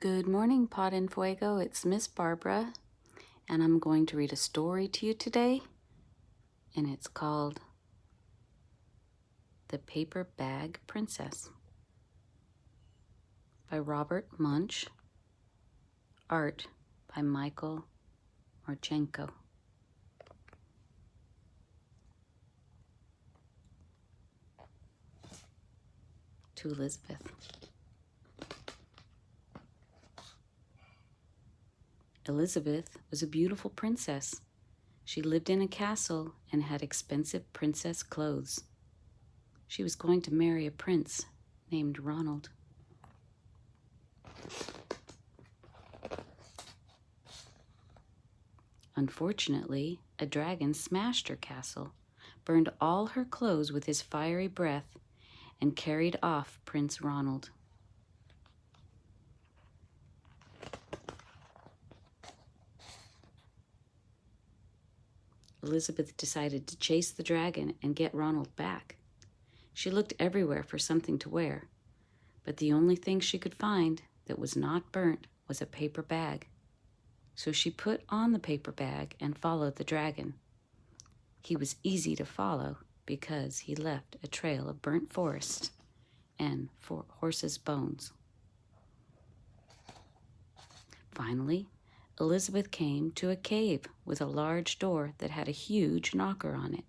Good morning, Pot and Fuego. It's Miss Barbara, and I'm going to read a story to you today, and it's called The Paper Bag Princess by Robert Munsch, art by Michael Marchenko. To Elizabeth. Elizabeth was a beautiful princess. She lived in a castle and had expensive princess clothes. She was going to marry a prince named Ronald. Unfortunately, a dragon smashed her castle, burned all her clothes with his fiery breath, and carried off Prince Ronald. Elizabeth decided to chase the dragon and get Ronald back. She looked everywhere for something to wear, but the only thing she could find that was not burnt was a paper bag. So she put on the paper bag and followed the dragon. He was easy to follow because he left a trail of burnt forest and horses' bones. Finally, Elizabeth came to a cave with a large door that had a huge knocker on it.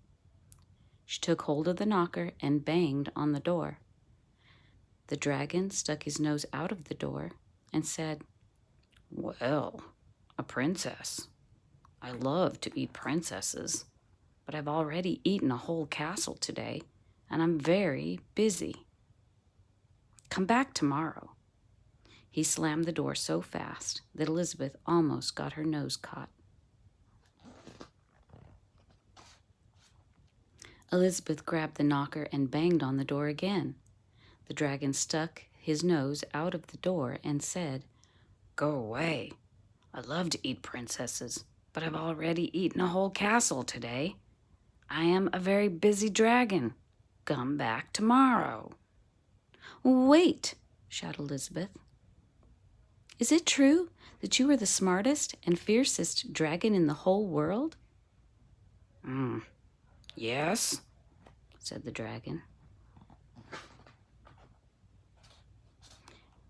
She took hold of the knocker and banged on the door. The dragon stuck his nose out of the door and said, "Well, a princess. I love to eat princesses, but I've already eaten a whole castle today, and I'm very busy. Come back tomorrow." He slammed the door so fast that Elizabeth almost got her nose caught. Elizabeth grabbed the knocker and banged on the door again. The dragon stuck his nose out of the door and said, "Go away. I love to eat princesses, but I've already eaten a whole castle today. I am a very busy dragon. Come back tomorrow." "Wait," shouted Elizabeth. "Is it true that you are the smartest and fiercest dragon in the whole world?" Yes, said the dragon.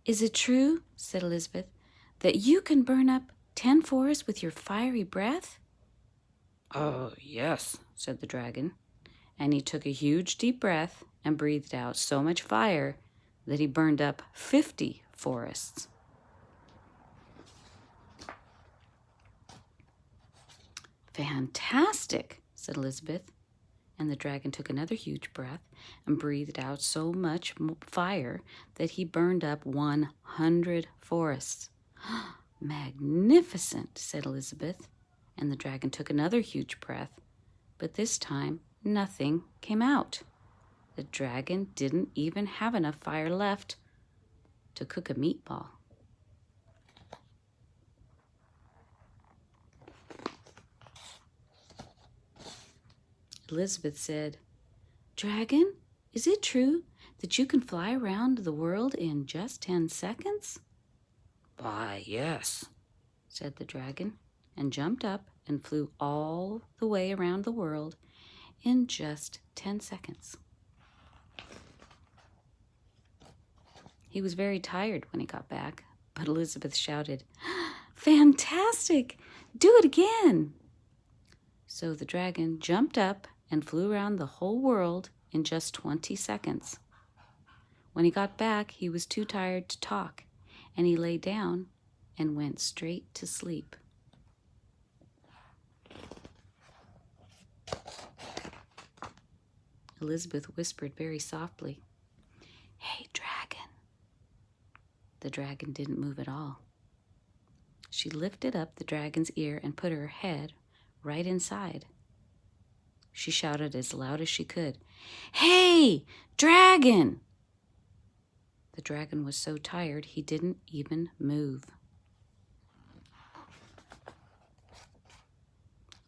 "Is it true," said Elizabeth, "that you can burn up 10 forests with your fiery breath?" "Oh, yes," said the dragon, and he took a huge deep breath and breathed out so much fire that he burned up 50 forests. "Fantastic," said Elizabeth, and the dragon took another huge breath and breathed out so much fire that he burned up 100 forests. "Magnificent," said Elizabeth, and the dragon took another huge breath, but this time nothing came out. The dragon didn't even have enough fire left to cook a meatball. Elizabeth said, "Dragon, is it true that you can fly around the world in just 10 seconds?" "Why, yes," said the dragon, and jumped up and flew all the way around the world in just 10 seconds. He was very tired when he got back, but Elizabeth shouted, "Fantastic! Do it again!" So the dragon jumped up and flew around the whole world in just 20 seconds. When he got back, he was too tired to talk, and he lay down and went straight to sleep. Elizabeth whispered very softly, "Hey, dragon." The dragon didn't move at all. She lifted up the dragon's ear and put her head right inside. She shouted as loud as she could, "Hey, dragon!" The dragon was so tired he didn't even move.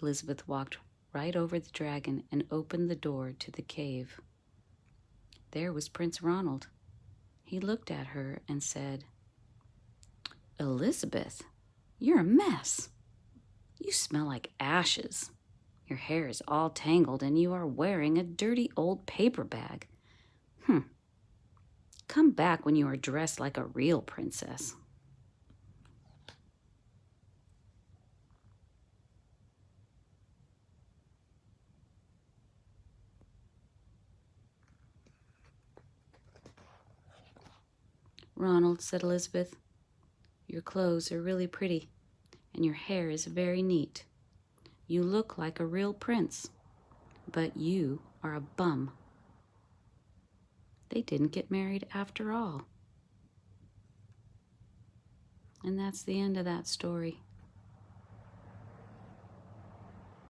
Elizabeth walked right over the dragon and opened the door to the cave. There was Prince Ronald. He looked at her and said, Elizabeth, you're a mess. You smell like ashes. Your hair is all tangled and you are wearing a dirty old paper bag. Come back when you are dressed like a real princess. Ronald, said Elizabeth, your clothes are really pretty, and your hair is very neat. You look like a real prince, but you are a bum. They didn't get married after all. And that's the end of that story.